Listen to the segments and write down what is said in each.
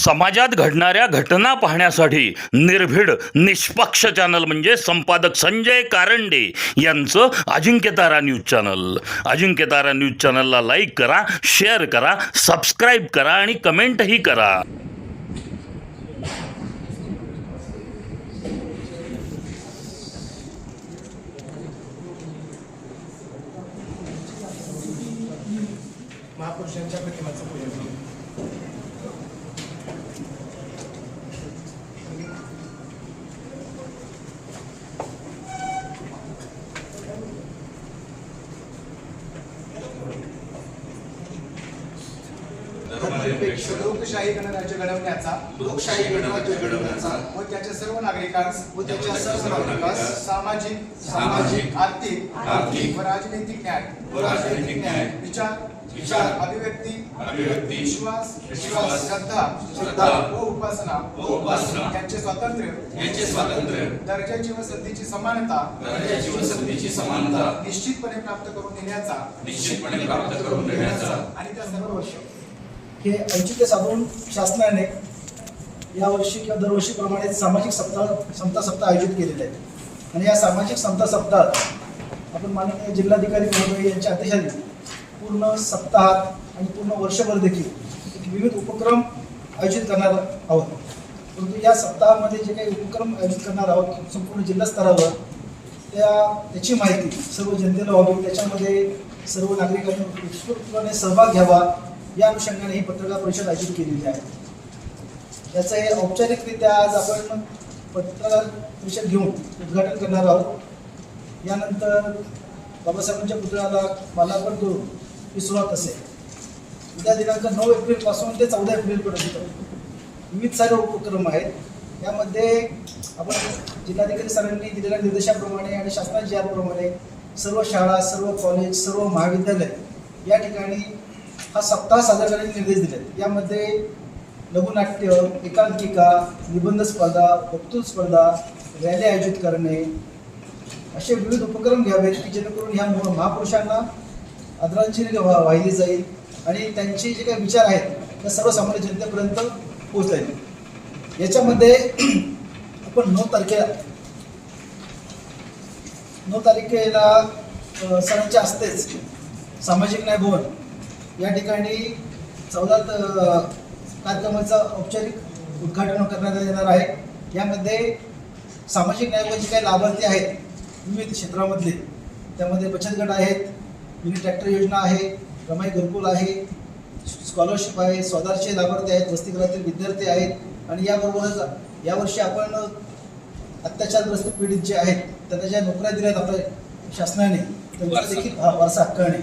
समाजात घडणाऱ्या घटना पाहण्यासाठी निर्भीड निष्पक्ष चॅनल म्हणजे संपादक संजय कारंडे यांचं Ajinkyatara news channel. Ajinkyatara news चॅनलला लाईक करा, शेअर करा, सबस्क्राईब करा आणि कमेंटही करा. महापुरुषांच्या प्रतिमाचं पूजन. लोकशाही गणराज्य घडवण्याचा व त्याच्या सर्व नागरिकांस सामाजिक आर्थिक व राजनैतिक न्याय विचार अभिव्यक्ती विश्वास श्रद्धा व उपासना यांचे स्वातंत्र्य दर्जाची व संधीची समानता निश्चितपणे प्राप्त करून देण्याचा आणि त्या सर्व वर्ष हे औचित्य साधून शासनाने यावर्षी किंवा दरवर्षीप्रमाणे सामाजिक समता सप्ताह आयोजित केलेले आहे. आणि या सामाजिक समता सप्ताहात आपण माननीय जिल्हाधिकारी महोदय यांच्या अध्यक्षाने पूर्ण सप्ताहात आणि पूर्ण वर्षभर देखील विविध उपक्रम आयोजित करणार आहोत. परंतु या सप्ताहामध्ये जे काही उपक्रम आयोजित करणार आहोत संपूर्ण जिल्हा स्तरावर त्याची माहिती सर्व जनतेला व्हावी, त्याच्यामध्ये सर्व नागरिकांनी उत्स्फूर्तपणे सहभाग घ्यावा या अनुषंगाने ही पत्रकार परिषद आयोजित केलेली आहे. याचं हे औपचारिकरित्या आज आपण पत्रकार परिषद घेऊन उद्घाटन करणार आहोत. यानंतर बाबासाहेबांच्या पुतळ्याला मालार्पण करून ही सुरुवात असेल. उद्या दिनांक 9 एप्रिलपासून ते 14 एप्रिलपर्यंत विविध सारे उपक्रम आहेत. यामध्ये आपण जिल्हाधिकारी सरांनी दिलेल्या निर्देशाप्रमाणे आणि शासनाच्या याप्रमाणे सर्व शाळा, सर्व कॉलेज, सर्व महाविद्यालय या ठिकाणी हा सप्ताह साजरा करण्याचे निर्देश दिले. यामध्ये लघुनाट्य, एकांकिका, निबंध स्पर्धा, वक्तृत्व स्पर्धा, रॅली आयोजित करणे असे विविध उपक्रम घ्यावेत की जेणेकरून ह्या महापुरुषांना आदरांजली वाहिली जाईल आणि त्यांचे जे काही विचार आहेत त्या सर्वसामान्य जनतेपर्यंत पोहोचता येईल. याच्यामध्ये आपण 9 तारखेला सरांच्या हस्तेच सामाजिक न्याय भवन या ठिकाणी 14 कार्यक्रमाचं औपचारिक उद्घाटन करण्यात येणार आहे. यामध्ये सामाजिक न्याय जे काही लाभार्थी आहेत विविध क्षेत्रामधले, त्यामध्ये बचत गट आहेत, मिनी ट्रॅक्टर योजना आहे, रमाई घरकुल आहे, स्कॉलरशिप आहे, स्वदारचे लाभार्थी आहेत, वसतिगृहातील विद्यार्थी आहेत आणि याबरोबरच यावर्षी आपण अत्याचारग्रस्त पीडित जे आहेत त्यांना ज्या नोकऱ्या दिल्यात आपल्या शासनाने त्यांचा देखील वारसा हक्काने,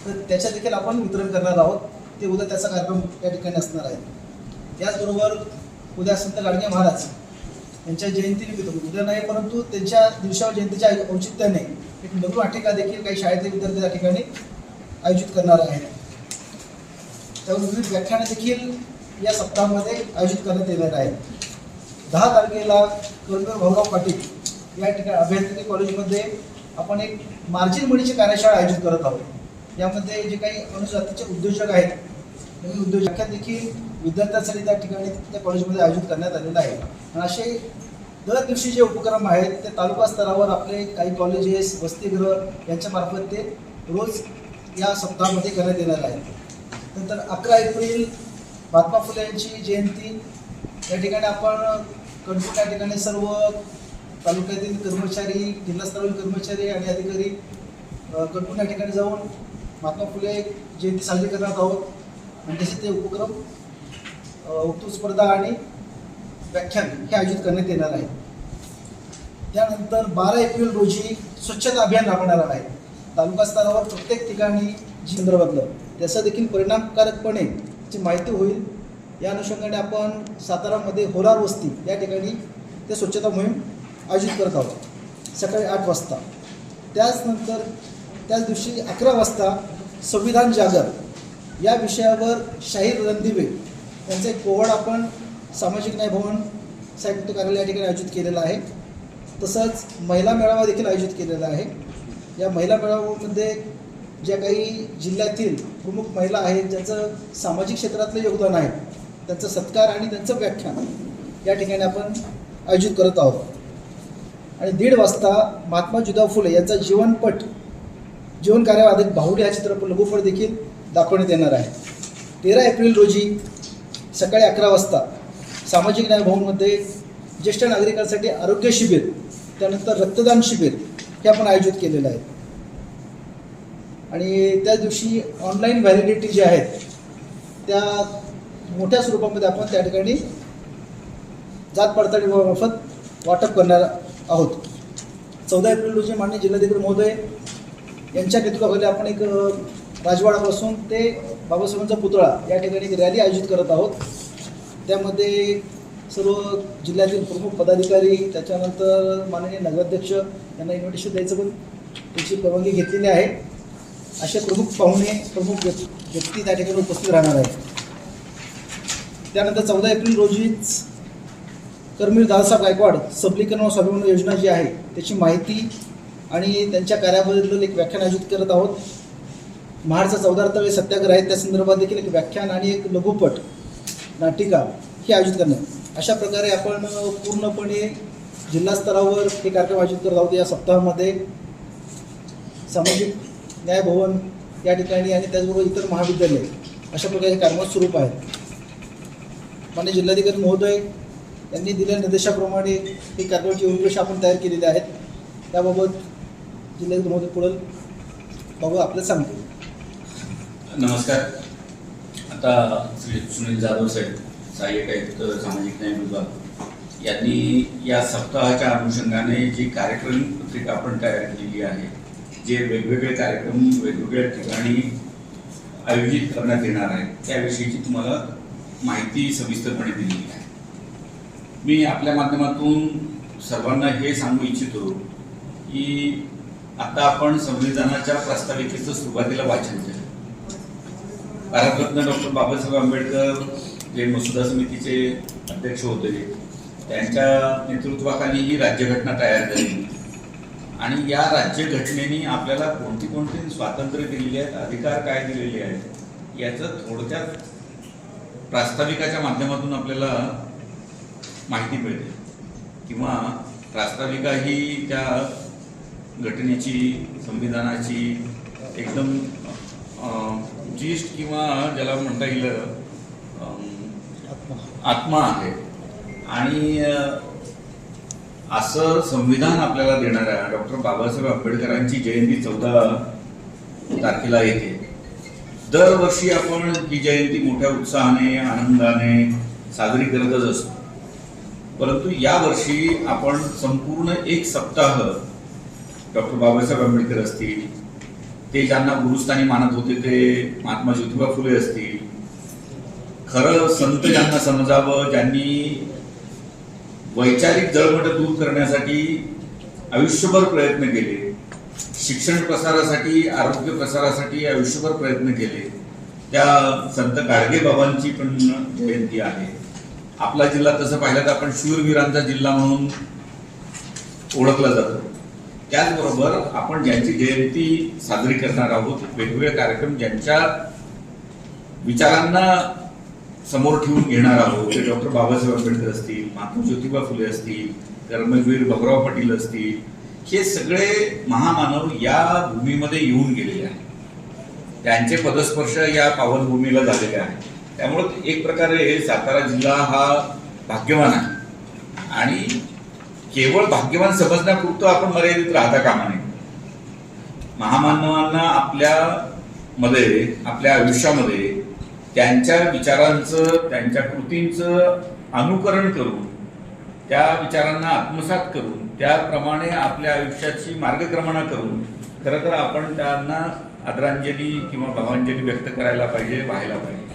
तर त्याच्या देखील आपण वितरण करणार आहोत. ते उद्या त्याचा कार्यक्रम त्या ठिकाणी असणार आहे. याचबरोबर उद्या संत गाडगे महाराज यांच्या जयंतीनिमित्त उद्या नाही परंतु त्यांच्या दिवसावर जयंतीच्या औचित्याने एक लघुनाटिका देखील काही शाळेतील विद्यार्थी त्या ठिकाणी आयोजित करणार आहेत. त्यावर विविध व्याख्याने देखील या सप्ताहामध्ये आयोजित करण्यात येणार आहेत. 10 तारखेला कर्नल भाऊराव पाटील या ठिकाणी अभियांत्रिकी कॉलेजमध्ये आपण एक मार्जिन मनीची कार्यशाळा आयोजित करत आहोत. यामध्ये जे काही अनुजातीचे उद्योजक आहेत नवीन उद्योजक देखील विद्यार्थ्यांसाठी त्या ठिकाणी त्या कॉलेजमध्ये आयोजित करण्यात आलेलं आहे. आणि असे दर दिवशी जे उपक्रम आहेत ते तालुका स्तरावर आपले काही कॉलेजेस, वसतिगृह यांच्यामार्फत ते रोज या सप्ताहामध्ये करण्यात येणार आहेत. नंतर 11 एप्रिल महात्मा फुले यांची जयंती या ठिकाणी आपण कणसूर त्या ठिकाणी सर्व तालुक्यातील कर्मचारी, जिल्हास्तरावरील कर्मचारी आणि अधिकारी कणसूर या ठिकाणी जाऊन महात्मा फुले जयंती साजरी करणार आहोत. आणि तसे ते उपक्रम वक्तृत्व स्पर्धा आणि व्याख्यान हे आयोजित करण्यात येणार आहे. त्यानंतर 12 एप्रिल रोजी स्वच्छता अभियान राबवणार आहे. तालुका स्तरावर प्रत्येक ठिकाणी संदर्भातलं त्याचं देखील परिणामकारकपणे ची माहिती होईल. या अनुषंगाने आपण सातारामध्ये होलार वस्ती या ठिकाणी ते स्वच्छता मोहीम आयोजित करत आहोत सकाळी 8 वाजता. त्याचनंतर त्याच दिवशी 11 वाजता संविधान जागर या विषयावर शाहीर रणदिवे यांचे एक पोवाड आपण सामाजिक न्याय भवन साहित्य कार्यालय या ठिकाणी आयोजित केलेला आहे. तसंच महिला मेळावा देखील आयोजित केलेला आहे. या महिला मेळाव्यामध्ये ज्या काही जिल्ह्यातील प्रमुख महिला आहेत ज्यांचं सामाजिक क्षेत्रातलं योगदान आहे त्यांचा सत्कार आणि त्यांचं व्याख्यान या ठिकाणी आपण आयोजित करत आहोत। आणि 1:30 वाजता महात्मा ज्योतिबा फुले यांचा जीवन कार्यावर बाहुली हा चित्रपट लघुपट देखील दाखवण्यात येणार आहे। 13 एप्रिल रोजी सकाळी 11 वाजता सामाजिक न्याय भवनमध्ये ज्येष्ठ नागरिकांसाठी आरोग्य शिबिर, त्यानंतर रक्तदान शिबिर हे आपण आयोजित केलेलं आहे। आणि त्या दिवशी ऑनलाईन व्हॅलिडिटी जे आहेत त्या मोठ्या स्वरूपामध्ये आपण त्या ठिकाणी जात पडताळणी मार्फत वाटप करणार आहोत। 14 एप्रिल रोजी माननीय जिल्हाधिकारी महोदय यांच्या नेतृत्वाखाली आपण एक राजवाडापासून ते बाबासाहेबांचा पुतळा या ठिकाणी एक रॅली आयोजित करत आहोत। त्यामध्ये सर्व जिल्ह्यातील प्रमुख पदाधिकारी, त्याच्यानंतर माननीय नगराध्यक्ष यांना इन्व्हिटेशन द्यायचं पण त्याची परवानगी घेतलेली आहे। असे प्रमुख पाहुणे, प्रमुख व्यक्ती त्या ठिकाणी उपस्थित राहणार आहेत। त्यानंतर 14 एप्रिल रोजीच कर्मवीर दादासाहेब गायकवाड सबलीकरण व स्वाभिमान योजना जी आहे त्याची माहिती आणि त्यांच्या कार्याबद्दल एक व्याख्यान आयोजित करत आहोत। महाडचा 14वे सत्याग्रह आहे त्या संदर्भात देखील एक व्याख्यान आणि एक लघुपट नाटिका ही आयोजित करण्यात। अशा प्रकारे आपण पूर्णपणे जिल्हा स्तरावर हे कार्यक्रम आयोजित करत आहोत। या सप्ताहामध्ये सामाजिक न्याय भवन या ठिकाणी आणि त्याचबरोबर इतर महाविद्यालय अशा प्रकारे कार्यक्रम स्वरूप आहेत। माननीय जिल्हाधिकारी महोदय यांनी दिलेल्या निर्देशाप्रमाणे हे कार्यक्रमाची रूपरेषा आपण तयार केलेली आहेत। त्याबाबत जिल्हाधिकारी महोदय पुढील बाबा आपल्याला सांगतो। नमस्कार। आता श्री सुनील जाधव साहेब, सहाय्यक आयुक्त सामाजिक न्याय विभाग यांनी या सप्ताहाच्या अनुषंगाने जी कार्यक्रम पत्रिका आपण तयार केलेली आहे, जे वेगवेगळे कार्यक्रम वेगवेगळ्या ठिकाणी आयोजित करण्यात येणार आहे त्याविषयीची तुम्हाला माहिती सविस्तरपणे दिलेली आहे। मी आपल्या माध्यमातून सर्वांना हे सांगू इच्छितो की आता आपण संविधानाच्या प्रास्ताविकेचं सुरुवातीला वाचन केलं। भारतरत्न डॉक्टर बाबासाहेब आंबेडकर जे मसुदा समितीचे अध्यक्ष होते त्यांच्या नेतृत्वाखाली ही राज्यघटना तयार झाली आणि या राज्यघटनेने आपल्याला कोणती कोणती स्वातंत्र्य दिलेली आहेत, अधिकार काय दिलेले आहेत याचं थोडक्यात प्रास्ताविकाच्या माध्यमातून आपल्याला माहिती मिळते किंवा प्रास्ताविका ही त्या घटनेची, संविधानाची एकदम जिष्ट किंवा ज्याला म्हणता येईल आत्मा आहे। आणि असं संविधान आपल्याला देणाऱ्या डॉक्टर बाबासाहेब आंबेडकरांची जयंती 14 तारखेला येते। दरवर्षी आपण ही जयंती मोठ्या उत्साहाने, आनंदाने साजरी करतच असतो, परंतु यावर्षी आपण संपूर्ण एक सप्ताह डॉक्टर बाबासाहेब आंबेडकर असतील, ते ज्यांना गुरुस्थानी मानत होते ते महात्मा ज्योतिबा फुले असतील, खरं संत ज्यांना समजावं, ज्यांनी वैचारिक जळमट दूर करण्यासाठी आयुष्यभर प्रयत्न केले, शिक्षण प्रसारासाठी, आरोग्य प्रसारासाठी आयुष्यभर प्रयत्न केले, त्या संत गाडगे बाबांची पण जयंती आहे। आपला जिल्हा तसं पाहिलं तर आपण शूरवीरांचा जिल्हा म्हणून ओळखला जातो। त्याचबरोबर आपण ज्यांची जयंती साजरी करणार आहोत, वेगवेगळे कार्यक्रम ज्यांच्या विचारांना समोर ठेवून घेणार आहोत, ते डॉक्टर बाबासाहेब आंबेडकर असतील, महात्मा ज्योतिबा फुले असतील, कर्मवीर भगराव पाटील असतील, हे सगळे महामानव या भूमीमध्ये येऊन गेलेले आहेत। त्यांचे पदस्पर्श या पावनभूमीला झालेले आहे। त्यामुळे एक प्रकारे सातारा जिल्हा हा भाग्यवान आहे आणि केवळ भाग्यवान समजण्यापुरतं आपण मर्यादित राहता कामा नये। महामानवांना आपल्यामध्ये, आपल्या आयुष्यामध्ये त्यांच्या विचारांचं, त्यांच्या कृतींचं अनुकरण करून, त्या विचारांना आत्मसात करून, त्याप्रमाणे आपल्या आयुष्याची मार्गक्रमणा करून खरं तर आपण त्यांना आदरांजली किंवा भावांजली व्यक्त करायला पाहिजे, व्हायला पाहिजे।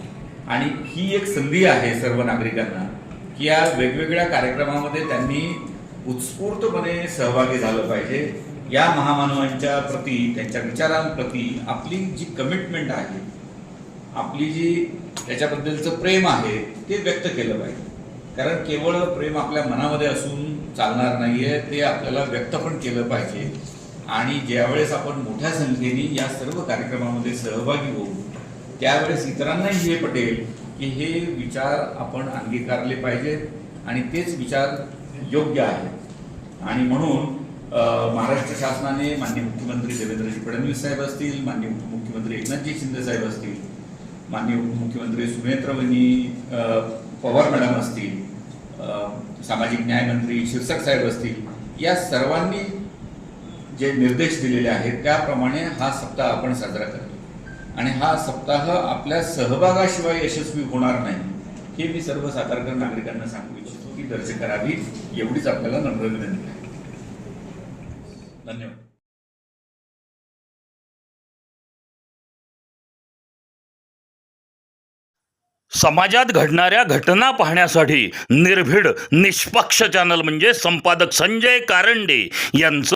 आणि ही एक संधी आहे सर्व नागरिकांना की या वेगवेगळ्या कार्यक्रमामध्ये त्यांनी उत्स्फूर्तपणे सहभागी झालं पाहिजे। या महामानवांच्या प्रती, त्यांच्या विचारांप्रती आपली जी कमिटमेंट आहे, आपली जी त्याच्याबद्दलचं प्रेम आहे ते व्यक्त केलं पाहिजे। कारण केवळ प्रेम आपल्या मनामध्ये असून चालणार नाहीये, ते आपल्याला व्यक्त पण केलं पाहिजे। आणि ज्यावेळेस आपण मोठ्या संख्येने या सर्व कार्यक्रमामध्ये सहभागी होऊ त्यावेळेस इतरांनाही हे पटेल की हे विचार आपण अंगीकारले पाहिजेत आणि तेच विचार योग्य आहेत. आणि म्हणून महाराष्ट्र शासनाने माननीय मुख्यमंत्री देवेंद्रजी फडणवीस साहेब असतील, माननीय मुख्यमंत्री एकनाथजी शिंदे साहेब असतील, माननीय मुख्यमंत्री सुनेत्रवहिनी पवार मॅडम असतील, सामाजिक न्याय मंत्री शिरसाट साहेब असतील, या सर्वांनी जे निर्देश दिलेले आहेत त्याप्रमाणे हा सप्ताह आपण साजरा करतो. आणि हा सप्ताह आपल्या सहभागाशिवाय यशस्वी होणार नाही हे मी सर्व सातारकर नागरिकांना सांगू इच्छितो की दर्शक करावी, एवढीच आपल्याला नम्र विनंती आहे. धन्यवाद. समाजात घडणाऱ्या घटना पाहण्यासाठी निर्भीड निष्पक्ष चॅनल म्हणजे संपादक संजय कारंडे यांचं